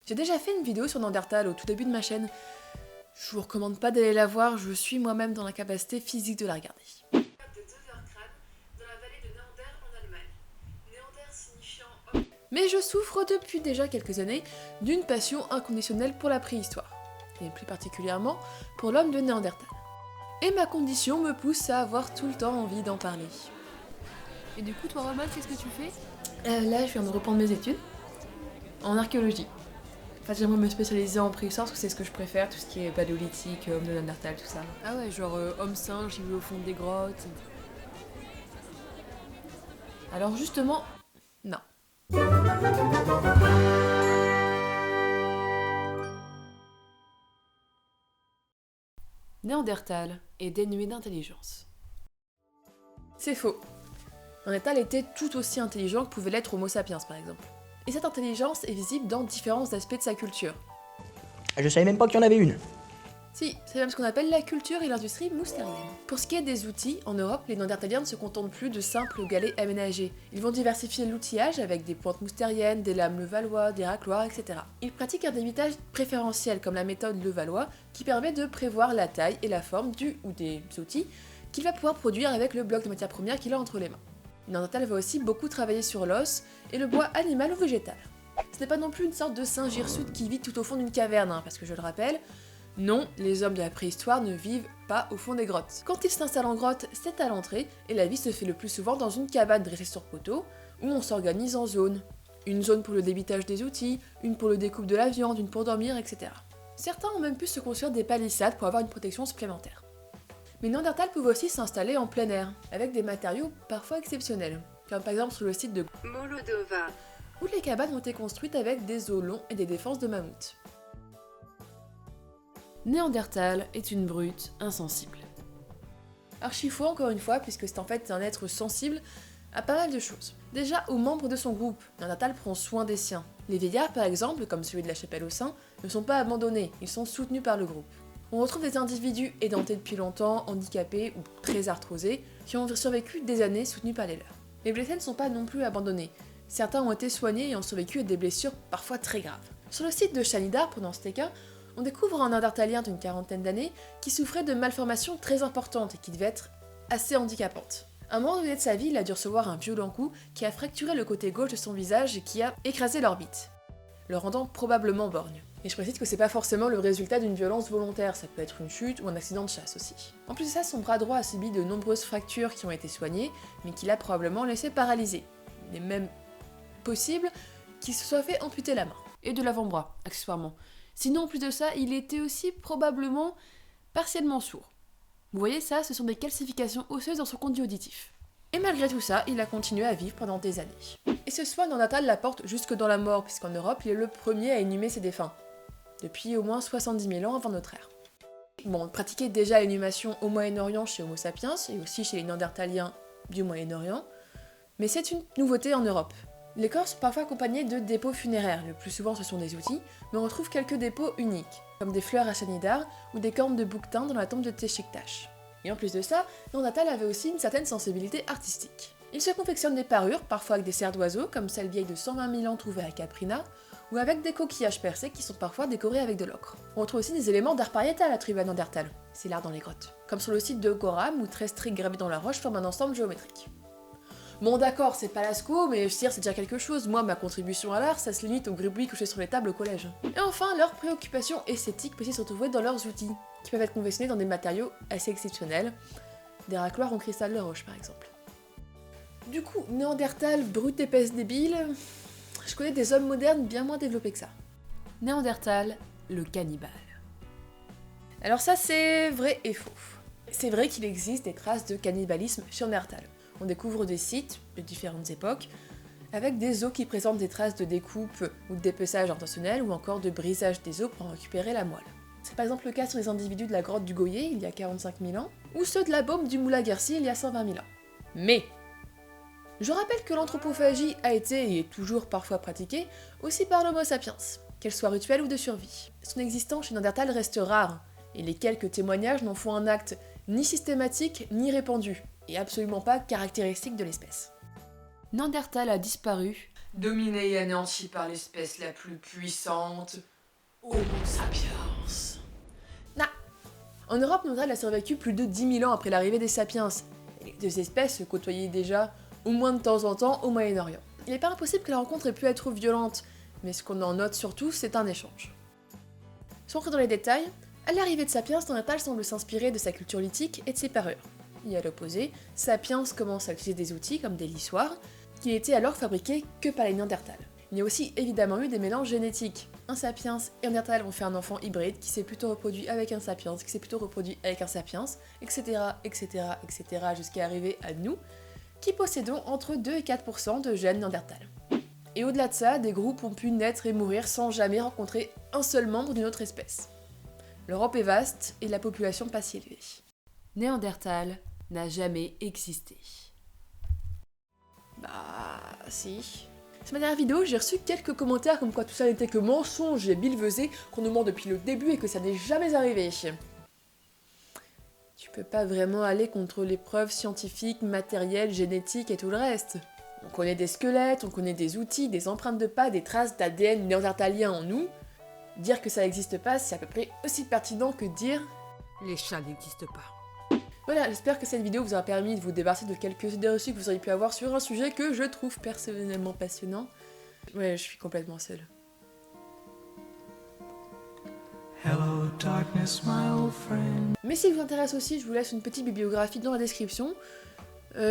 J'ai déjà fait une vidéo sur Néandertal au tout début de ma chaîne. Je vous recommande pas d'aller la voir, je suis moi-même dans l'incapacité physique de la regarder. Mais je souffre depuis déjà quelques années d'une passion inconditionnelle pour la préhistoire, et plus particulièrement pour l'homme de Néandertal. Et ma condition me pousse à avoir tout le temps envie d'en parler. Et du coup, toi, Roman, qu'est-ce que tu fais ? Là, je viens de reprendre mes études en archéologie. Enfin, j'aimerais me spécialiser en préhistoire parce que c'est ce que je préfère, tout ce qui est paléolithique, homme de Néandertal, tout ça. Ah ouais, genre homme-singe, il va au fond des grottes. Alors justement, non. Néandertal est dénué d'intelligence. C'est faux. Néandertal était tout aussi intelligent que pouvait l'être Homo sapiens par exemple. Et cette intelligence est visible dans différents aspects de sa culture. Je savais même pas qu'il y en avait une. Si, c'est même ce qu'on appelle la culture et l'industrie moustérienne. Pour ce qui est des outils, en Europe, les Néandertaliens ne se contentent plus de simples galets aménagés. Ils vont diversifier l'outillage avec des pointes moustériennes, des lames Levallois, des racloirs, etc. Ils pratiquent un débitage préférentiel comme la méthode Levallois qui permet de prévoir la taille et la forme du ou des outils qu'il va pouvoir produire avec le bloc de matière première qu'il a entre les mains. Le Néandertal va aussi beaucoup travailler sur l'os et le bois animal ou végétal. Ce n'est pas non plus une sorte de singe hirsute qui vit tout au fond d'une caverne, parce que je le rappelle, non, les hommes de la préhistoire ne vivent pas au fond des grottes. Quand ils s'installent en grotte, c'est à l'entrée, et la vie se fait le plus souvent dans une cabane dressée sur poteau, où on s'organise en zones. Une zone pour le débitage des outils, une pour le découpe de la viande, une pour dormir, etc. Certains ont même pu se construire des palissades pour avoir une protection supplémentaire. Mais Néandertal pouvait aussi s'installer en plein air, avec des matériaux parfois exceptionnels, comme par exemple sur le site de Molodova, où les cabanes ont été construites avec des os longs et des défenses de mammouth. Néandertal est une brute insensible. Archi faux encore une fois, puisque c'est en fait un être sensible à pas mal de choses. Déjà, aux membres de son groupe, Néandertal prend soin des siens. Les vieillards, par exemple, comme celui de la chapelle aux saints, ne sont pas abandonnés, ils sont soutenus par le groupe. On retrouve des individus édentés depuis longtemps, handicapés ou très arthrosés, qui ont survécu des années soutenus par les leurs. Les blessés ne sont pas non plus abandonnés. Certains ont été soignés et ont survécu à des blessures parfois très graves. Sur le site de Shanidar, pendant ce cas, on découvre un Néandertalien d'une quarantaine d'années qui souffrait de malformations très importantes et qui devait être assez handicapante. À un moment donné de sa vie, il a dû recevoir un violent coup qui a fracturé le côté gauche de son visage et qui a écrasé l'orbite, le rendant probablement borgne. Et je précise que c'est pas forcément le résultat d'une violence volontaire, ça peut être une chute ou un accident de chasse aussi. En plus de ça, son bras droit a subi de nombreuses fractures qui ont été soignées, mais qui l'a probablement laissé paralysé. Il est même possible qu'il se soit fait amputer la main. Et de l'avant-bras, accessoirement. Sinon, en plus de ça, il était aussi probablement partiellement sourd. Vous voyez ça, ce sont des calcifications osseuses dans son conduit auditif. Et malgré tout ça, il a continué à vivre pendant des années. Et ce soin Néandertal l'apporte jusque dans la mort, puisqu'en Europe, il est le premier à inhumer ses défunts, depuis au moins 70 000 ans avant notre ère. Bon, on pratiquait déjà l'inhumation au Moyen-Orient chez Homo sapiens, et aussi chez les Néandertaliens du Moyen-Orient, mais c'est une nouveauté en Europe. Les corps sont parfois accompagnés de dépôts funéraires, le plus souvent ce sont des outils, mais on retrouve quelques dépôts uniques, comme des fleurs à Shanidar ou des cornes de bouquetin dans la tombe de Téchiktash. Et en plus de ça, Néandertal avait aussi une certaine sensibilité artistique. Il se confectionne des parures, parfois avec des serres d'oiseaux, comme celle vieille de 120 000 ans trouvée à Caprina, ou avec des coquillages percés qui sont parfois décorés avec de l'ocre. On retrouve aussi des éléments d'art pariétal attribués à Néandertal, c'est l'art dans les grottes, comme sur le site de Goram où 13 traits gravés dans la roche forment un ensemble géométrique. Bon d'accord, c'est pas Lascaux, mais je veux dire, c'est déjà quelque chose. Moi, ma contribution à l'art, ça se limite aux gribouillis couchés sur les tables au collège. Et enfin, leur préoccupation esthétique peut aussi se retrouver dans leurs outils, qui peuvent être confectionnés dans des matériaux assez exceptionnels, des racloirs en cristal de roche par exemple. Du coup, Néandertal, brute épaisse débile, je connais des hommes modernes bien moins développés que ça. Néandertal, le cannibale. Alors ça c'est vrai et faux. C'est vrai qu'il existe des traces de cannibalisme chez Néandertal. On découvre des sites de différentes époques avec des os qui présentent des traces de découpe ou de dépeçage intentionnel ou encore de brisage des os pour en récupérer la moelle. C'est par exemple le cas sur les individus de la grotte du Goyer il y a 45 000 ans ou ceux de la baume du Moulin Guercier il y a 120 000 ans. Mais je rappelle que l'anthropophagie a été et est toujours parfois pratiquée aussi par l'Homo sapiens, qu'elle soit rituelle ou de survie. Son existence chez Néandertal reste rare et les quelques témoignages n'en font un acte ni systématique ni répandu, et absolument pas caractéristique de l'espèce. Néandertal a disparu dominée et anéantie par l'espèce la plus puissante, Homo sapiens. En Europe, Néandertal a survécu plus de 10 000 ans après l'arrivée des sapiens. Et les deux espèces se côtoyaient déjà, au moins de temps en temps, au Moyen-Orient. Il n'est pas impossible que la rencontre ait pu être violente, mais ce qu'on en note surtout, c'est un échange. Sans rentrer dans les détails, à l'arrivée de Sapiens, Néandertal semble s'inspirer de sa culture lithique et de ses parures. Et à l'opposé, Sapiens commence à utiliser des outils comme des lissoirs, qui n'étaient alors fabriqués que par les Néandertals. Il y a aussi évidemment eu des mélanges génétiques. Un Sapiens et un Néandertal ont fait un enfant hybride qui s'est plutôt reproduit avec un Sapiens, qui s'est plutôt reproduit avec un Sapiens, etc., etc., etc., jusqu'à arriver à nous, qui possédons entre 2 et 4% de gènes Néandertal. Et au-delà de ça, des groupes ont pu naître et mourir sans jamais rencontrer un seul membre d'une autre espèce. L'Europe est vaste et la population pas si élevée. Néandertal n'a jamais existé. Bah, si. Sur ma dernière vidéo, j'ai reçu quelques commentaires comme quoi tout ça n'était que mensonge et billevesé, qu'on nous ment depuis le début et que ça n'est jamais arrivé. Tu peux pas vraiment aller contre les preuves scientifiques, matérielles, génétiques et tout le reste. On connaît des squelettes, on connaît des outils, des empreintes de pas, des traces d'ADN néandertalien en nous. Dire que ça n'existe pas, c'est à peu près aussi pertinent que dire Les chats n'existent pas. Voilà, j'espère que cette vidéo vous aura permis de vous débarrasser de quelques idées reçues que vous auriez pu avoir sur un sujet que je trouve personnellement passionnant. Ouais, je suis complètement seule. Hello, darkness, my old friend. Mais si vous intéresse aussi, je vous laisse une petite bibliographie dans la description.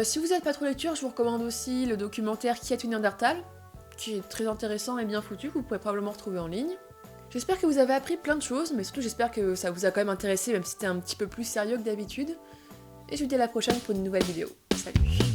Si vous n'êtes pas trop lecture, je vous recommande aussi le documentaire Qui est une Néandertal, qui est très intéressant et bien foutu, que vous pourrez probablement retrouver en ligne. J'espère que vous avez appris plein de choses, mais surtout j'espère que ça vous a quand même intéressé, même si c'était un petit peu plus sérieux que d'habitude. Et je vous dis à la prochaine pour une nouvelle vidéo. Salut!